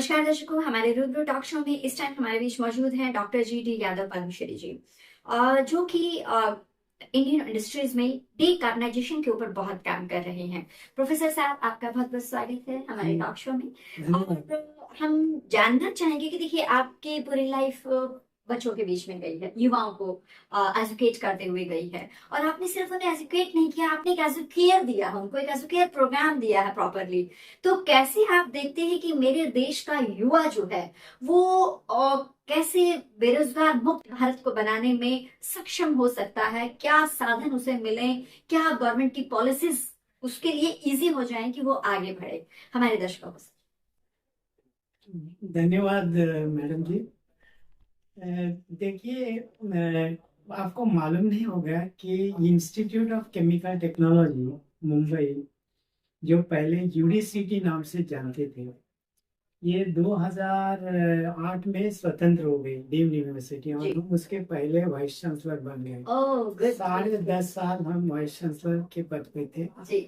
नमस्कार दर्शकों, हमारे रूबरू टॉक शो में इस टाइम हमारे बीच मौजूद हैं doctor G D Yadav Padmashri ji, जो कि इंडियन इंडस्ट्रीज में डीकार्बनाइजेशन के ऊपर बहुत काम कर रहे हैं। प्रोफेसर साहब, आपका बहुत बहुत स्वागत है हमारे टॉक शो में। और हम जानना चाहेंगे कि देखिए, आपकी पूरी लाइफ बच्चों के बीच में गई है, युवाओं को एजुकेट करते हुए गई है। और आपने सिर्फ उन्हें एजुकेट नहीं किया, आपने एक एजुकेयर दिया है उनको, एक एजुकेयर प्रोग्राम दिया है प्रॉपरली। तो कैसे आप देखते हैं कि मेरे देश का युवा जो है वो कैसे बेरोजगार मुक्त भारत को बनाने में सक्षम हो सकता है? क्या साधन उसे मिले, क्या गवर्नमेंट की पॉलिसीज उसके लिए इजी हो जाए कि वो आगे बढ़े हमारे दर्शकों को? धन्यवाद मैडम जी। देखिए, आपको मालूम नहीं होगा कि institute of chemical technology Mumbai, जो पहले यूडीसीटी नाम से जानते थे, ये 2008 में स्वतंत्र हो गई डीम्ड यूनिवर्सिटी, और हम उसके पहले वाइस चांसलर बन गए। Oh good. 10.5 साल हम वाइस चांसलर के पद पे थे। जी।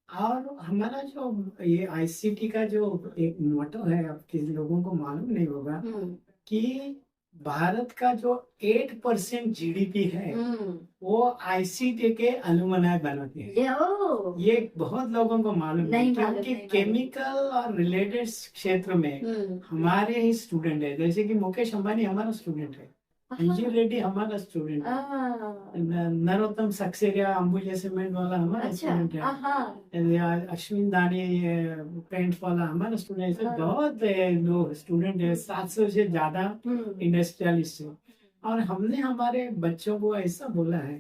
और हमारा जो ये आईसीटी का जो एक मोटो है, अब किसी लोगों को मालूम नहीं होगा कि भारत का जो 8% जीडीपी है वो आईसीटी के अलुमनाय बनाते हैं। ये बहुत लोगों को मालूम नहीं, क्योंकि केमिकल और रिलेटेड क्षेत्र में हमारे ही स्टूडेंट है। जैसे कि मुकेश अंबानी हमारा स्टूडेंट है, अंजू रेड्डी हमारा स्टूडेंट है, नरोत्तम सक्सेना अंबुजा सीमेंट वाला हमारा स्टूडेंट है, अश्विन दानी पेंट वाला हमारा स्टूडेंट है। बहुत लोग स्टूडेंट है, 700 से ज्यादा इंडस्ट्रियलिस्ट है। और हमने हमारे बच्चों को ऐसा बोला है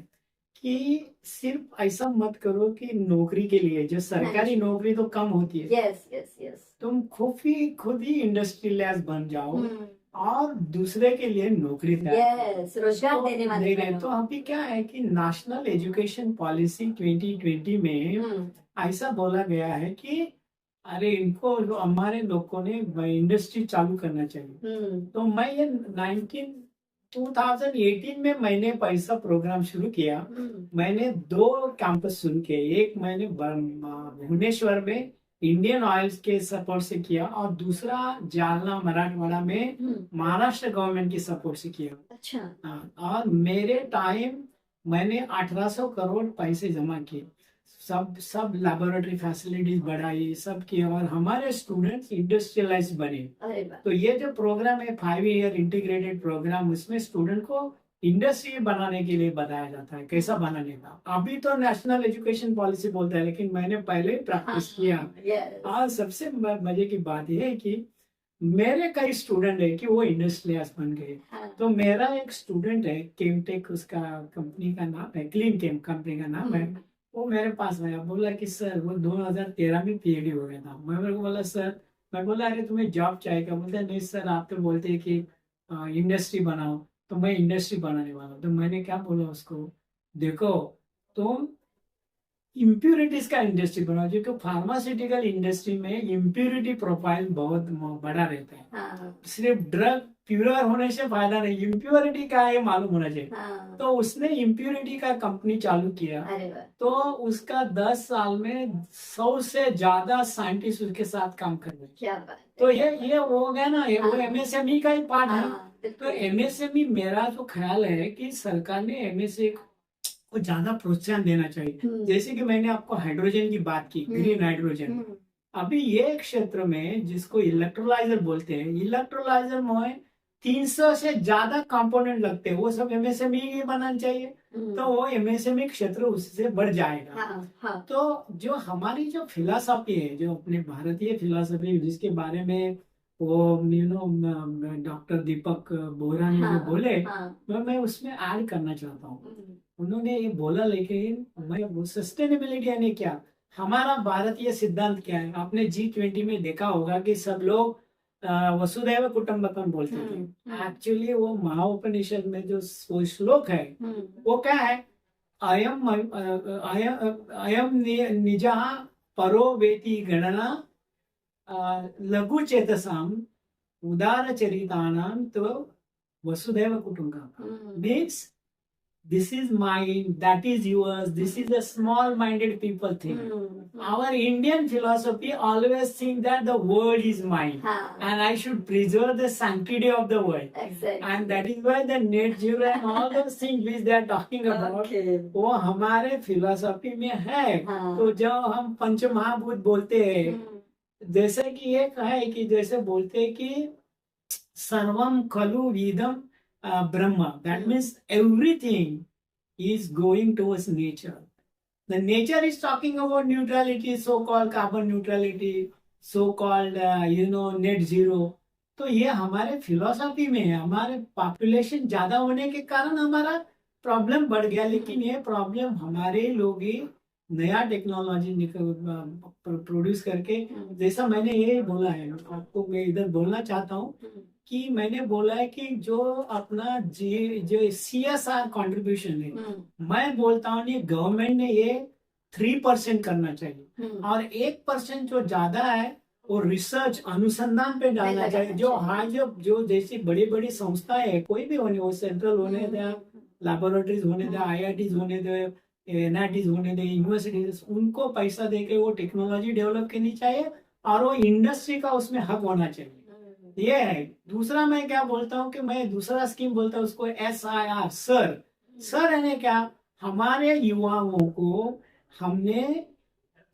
कि सिर्फ ऐसा मत करो कि नौकरी के लिए, जो सरकारी नौकरी तो कम होती है, यस यस यस, तुम खुद ही इंडस्ट्रियलिस्ट बन जाओ और दूसरे के लिए नौकरी रोजगार देने वाले तो अभी क्या है कि नेशनल एजुकेशन पॉलिसी 2020 में ऐसा बोला गया है कि अरे इनको हमारे लोगों ने इंडस्ट्री चालू करना चाहिए। तो मैं ये 2018 में मैंने पैसा प्रोग्राम शुरू किया। मैंने 2 कैंपस शुरू किए। एक मैंने भुवनेश्वर में इंडियन ऑयल्स के सपोर्ट से किया, और दूसरा जालना मराठवाड़ा में महाराष्ट्र गवर्नमेंट की सपोर्ट से किया। अच्छा। और मेरे टाइम मैंने 1800 करोड़ पैसे जमा किए, सब लेबोरेटरी फैसिलिटीज बढ़ाई, सब किए, और हमारे स्टूडेंट्स इंडस्ट्रियलाइज बने। तो ये जो प्रोग्राम है 5 ईयर इंटीग्रेटेड प्रोग्राम, उसमें स्टूडेंट को इंडस्ट्री बनाने के लिए बताया जाता है कैसा बनाने का। अभी तो नेशनल एजुकेशन पॉलिसी बोलता है, लेकिन मैंने पहले प्रैक्टिस किया। और सबसे मजे की बात यह है कि मेरे कई स्टूडेंट है कि वो इंडस्ट्रियलिस्ट बन गए। तो मेरा एक स्टूडेंट है केमटेक, उसका कंपनी का नाम है, क्लीन केम कंपनी का नाम है। वो मेरे पास आया, बोला कि सर, वो 2013 में पीएचडी हो गया था। मैं मेरे को बोला सर, मैं बोला अरे तुम्हें जॉब चाहिए क्या? बोलते नहीं सर, आप तो बोलते हैं कि इंडस्ट्री बनाओ, तो मैं इंडस्ट्री बनाने वाला हूँ। तो मैंने क्या बोला उसको, देखो तुम इम्प्यूरिटीज का इंडस्ट्री बनाओ, क्योंकि फार्मास्यूटिकल इंडस्ट्री में इम्प्यूरिटी प्रोफाइल बहुत बड़ा रहता है। सिर्फ ड्रग प्योर होने से फायदा नहीं, इम्प्योरिटी का है मालूम होना चाहिए। तो उसने इम्प्योरिटी का कंपनी चालू किया। तो उसका 10 साल में 100 से ज्यादा साइंटिस्ट उसके साथ काम कर रहे हैं। तो ये हो गया ना, वो एमएसएमई का ही पार्ट है। तो एमएसएमई, मेरा जो ख्याल है कि सरकार ने एमएसए को ज्यादा प्रोत्साहन देना चाहिए। जैसे कि मैंने आपको हाइड्रोजन की बात की, ग्रीन हाइड्रोजन। अभी ये क्षेत्र में जिसको इलेक्ट्रोलाइजर बोलते हैं, इलेक्ट्रोलाइजर में 300 से ज्यादा कंपोनेंट लगते हैं, वो सब एमएसएमई ही बनाना चाहिए। तो वो एमएसएमई क्षेत्र उससे बढ़ जाएगा। तो जो हमारी जो फिलॉसफी है, जो अपने भारतीय फिलॉसफी, जिसके बारे में वो डॉक्टर दीपक बोहरा ने जो बोले, मैं उसमें ऐड करना चाहता हूँ। उन्होंने ये बोला, लेकिन मैं सस्टेनेबिलिटी यानी क्या, हमारा भारतीय सिद्धांत क्या है? आपने G20 में देखा होगा कि सब लोग वसुधैव कुटुंबकम बोलते थे। एक्चुअली वो महाउपनिषद में जो श्लोक है, वो क्या है? अयम अयम निजा परो वेति गणना लघु चेतसाम उदार चरितानाम तो वसुधैव कुटुंबकम means this is mine, that is yours, this is a small-minded people thing. Our Indian philosophy always think that the world is mine and I should preserve the sanctity of the world. Exactly. And that is why the net zero and all those things which they are talking about, Okay. वो हमारे philosophy में है. तो जब हम पंचमहाभूत बोलते हैं, जैसे कि एक है कि जैसे बोलते हैं कि सर्वम खलु इदम Brahma. That means everything is going towards nature. The nature is talking about neutrality, so-called carbon neutrality, so-called net zero. तो ये हमारे फिलोसॉफी में है. हमारे पॉपुलेशन ज्यादा होने के कारण हमारा प्रॉब्लम बढ़ गया, लेकिन ये प्रॉब्लम हमारे लोग ही नया टेक्नोलॉजी प्रोड्यूस करके, जैसा मैंने ये बोला है आपको, मैं इधर बोलना चाहता हूँ कि मैंने बोला है कि जो अपना जो CSR कंट्रीब्यूशन है, मैं बोलता हूँ ये गवर्नमेंट ने ये 3% करना चाहिए और 1% जो ज्यादा है वो रिसर्च अनुसंधान पे डालना चाहिए. जो जैसी बड़ी बड़ी संस्थाएं है, कोई भी होने, वो सेंट्रल होने दे, लैबोरेटरीज होने दे, IITs होने दे, NITs होने दे, यूनिवर्सिटीज, उनको पैसा देके वो टेक्नोलॉजी डेवलप करनी चाहिए और वो इंडस्ट्री का उसमें हक होना चाहिए. ये है. दूसरा मैं क्या बोलता हूँ कि मैं दूसरा स्कीम बोलता हूँ उसको SIR, सर यानी क्या, हमारे युवाओं को हमने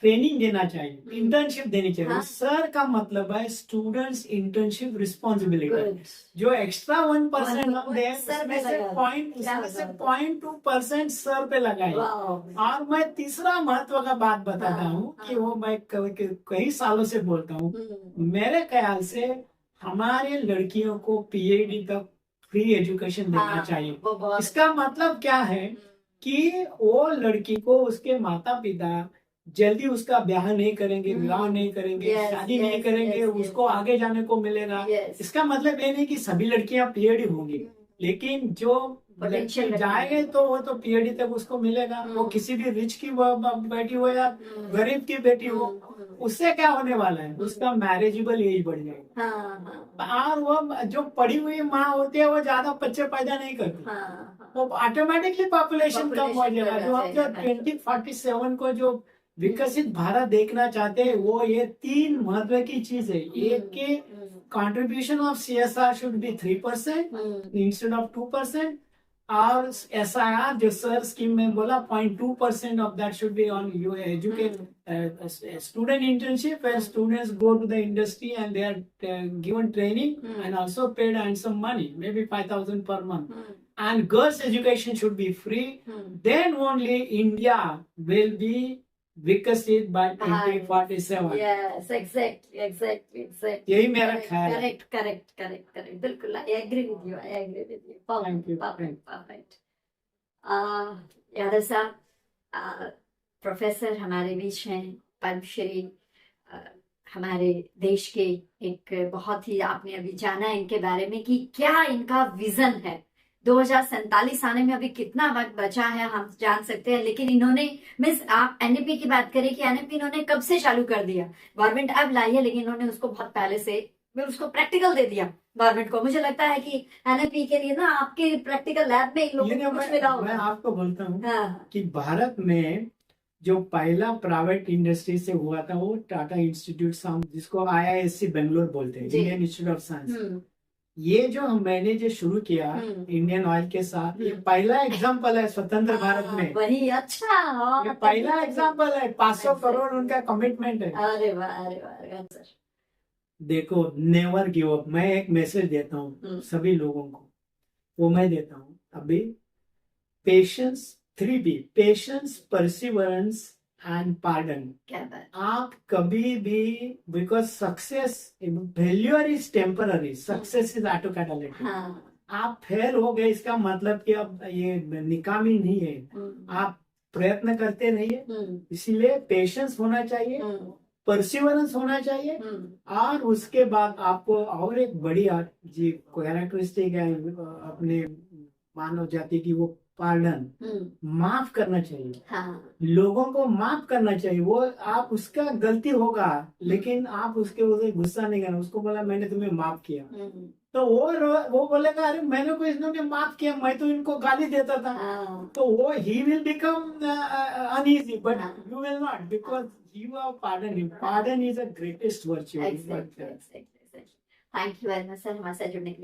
ट्रेनिंग देना चाहिए, इंटर्नशिप देनी चाहिए. सर का मतलब है स्टूडेंट्स इंटर्नशिप रिस्पॉन्सिबिलिटी. जो एक्स्ट्रा 1% हम दे, उसमें से 0.2% सर पे लगाए. और मैं तीसरा महत्व का बात बताता हूँ कि वो मैं कई सालों से बोलता हूँ, मेरे ख्याल से हमारे लड़कियों को PhD तक फ्री एजुकेशन देना चाहिए. इसका मतलब क्या है कि वो लड़की को उसके माता पिता जल्दी उसका ब्याह नहीं करेंगे, विवाह नहीं करेंगे, शादी नहीं करेंगे, उसको आगे जाने को मिलेगा. इसका मतलब ये नहीं कि सभी लड़कियां PhD होंगी, लेकिन जो जाएंगे तो वो तो PhD तक उसको मिलेगा. वो किसी भी रिच की बेटी हो या गरीब की बेटी हो, उससे क्या होने वाला है, उसका मैरिजेबल एज बढ़ जाएगा. और वो जो पढ़ी हुई माँ होती है वो ज्यादा बच्चे पैदा नहीं करती, वो ऑटोमेटिकली पॉपुलेशन कम हो जाएगा. जो हम जो 2047 को जो विकसित भारत देखना चाहते हैं, वो ये 3 महत्व की चीज है. एक के contribution of CSR should be 3% instead of 2%. और SIR जो सर स्कीम में बोला 0.2% of that should be on you educate student internship, where students go to the industry and they are given training and also paid handsome money, maybe 5,000 per month. And girls' education should be free. Then only India will be विकसित by 2047. Yes, exactly. यही मेरा ख्याल है. Correct. बिल्कुल, I agree with you. Thank you. Perfect. Yadav साहब, professor हमारे बीच हैं, पद्मश्री, हमारे देश के एक बहुत ही, आपने अभी जाना इनके बारे में कि क्या इनका विजन है. 2047 आने में अभी कितना वक्त बचा है हम जान सकते हैं, लेकिन इन्होंने, मिस आप NEP की बात करें कि NEP इन्होंने कब से चालू कर दिया, गवर्नमेंट अब लाई है, लेकिन इन्होंने उसको बहुत पहले से उसको प्रैक्टिकल दे दिया गवर्नमेंट को. मुझे लगता है कि NEP के लिए ना आपके प्रैक्टिकल लैब में इन लोगों को कुछ मिला होगा. मैं आपको बोलता हूँ कि भारत में जो पहला प्राइवेट इंडस्ट्री से हुआ था वो टाटा इंस्टीट्यूट, जिसको IISc बेंगलोर बोलते हैं, इंडियन इंस्टीट्यूट ऑफ साइंस. ये जो मैंने जो शुरू किया इंडियन ऑयल के साथ, ये पहला एग्जांपल है स्वतंत्र भारत में. वही, अच्छा, ये पहला एग्जांपल है. 500 करोड़ उनका कमिटमेंट है. अरे वाह सर. देखो, नेवर गिव अप. मैं एक मैसेज देता हूँ सभी लोगों को, वो मैं देता हूँ अभी. Patience, 3P, patience, perseverance and pardon. आप कभी भी, because success, failure is temporary, success is auto catalytic. आप फेल हो गए इसका मतलब कि अब ये निकामी नहीं है. आप प्रयत्न करते रहिए. इसीलिए पेशेंस होना चाहिए, परसिवरेंस होना चाहिए. और उसके बाद आपको और एक बड़ी जी कैरेक्टरिस्टिक है अपने मानव जाति की, वो पार्डन, माफ करना चाहिए. लोगों को माफ करना चाहिए. वो आप, उसका गलती होगा लेकिन आप उसके ऊपर गुस्सा नहीं करना. उसको बोला मैंने तुम्हें माफ किया, तो वो बोलेगा अरे मैंने को इन्होंने माफ किया, मैं तो इनको गाली देता था। हाँ, तो वो he will become uneasy, but हाँ, you will not, because you have pardoned him. Pardon is the greatest virtue. Exactly exactly. Thank you very much sir हमारे साथ जुड़ने के लिए।